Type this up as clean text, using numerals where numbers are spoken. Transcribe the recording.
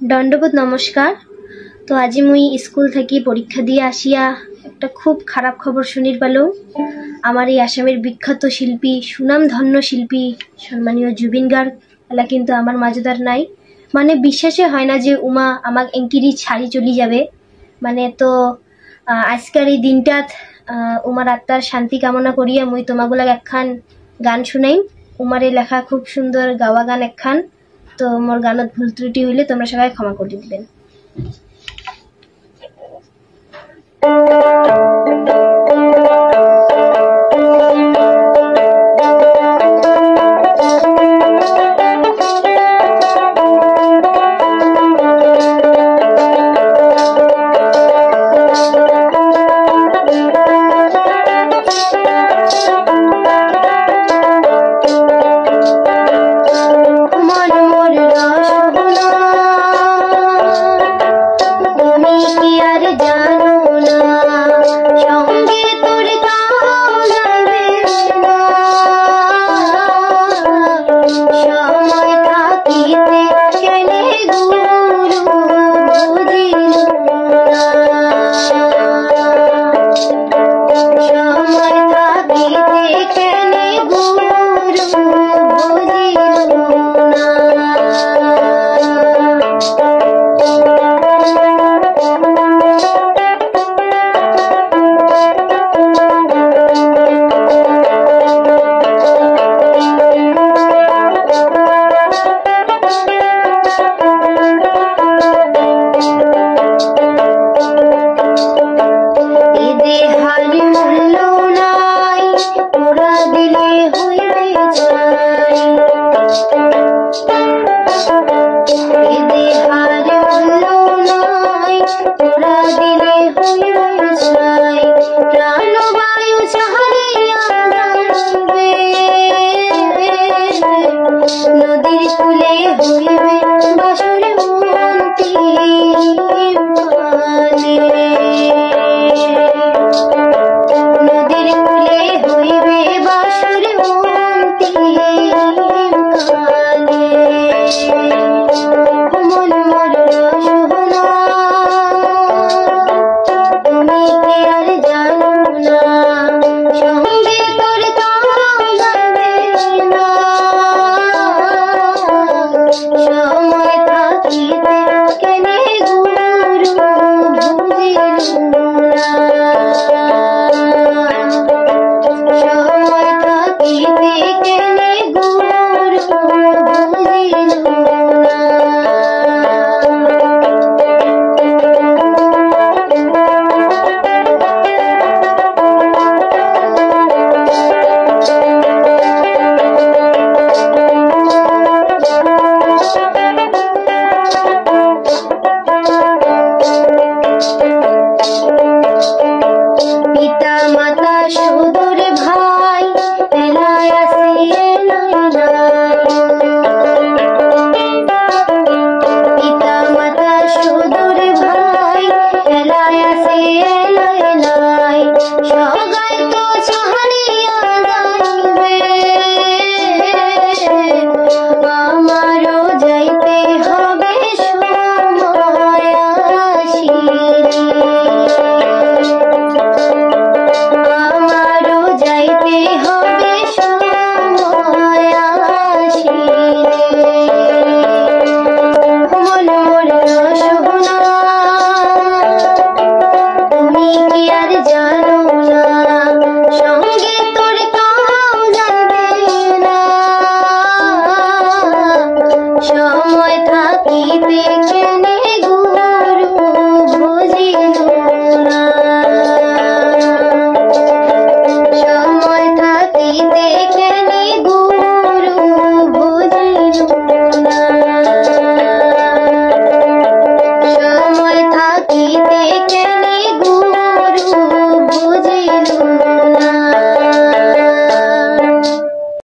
দণ্ডবোধ নমস্কার। তো আজি মুই স্কুল থেকে পরীক্ষা দিয়ে আসিয়া একটা খুব খারাপ খবর শুনির পালো। আমার এই আসামের বিখ্যাত শিল্পী, সুনামধন্য শিল্পী সম্মানীয় জুবিন গার্গ এলা কিন্তু আমার মাজদার নাই। মানে বিশ্বাসে হয় না যে উমা আমাক এঙ্কিরি ছাড়ি চলি যাবে। মানে তো আজকের এই দিনটাত উমার আত্মার শান্তি কামনা করিয়া মুই তোমাগুলাক একখান গান শুনাইম। উমারে লেখা খুব সুন্দর গাওয়া গান একখান। তো মোর গানত ভুল ত্রুটি হইলে তোমরা সবাই ক্ষমা করে দিবেন।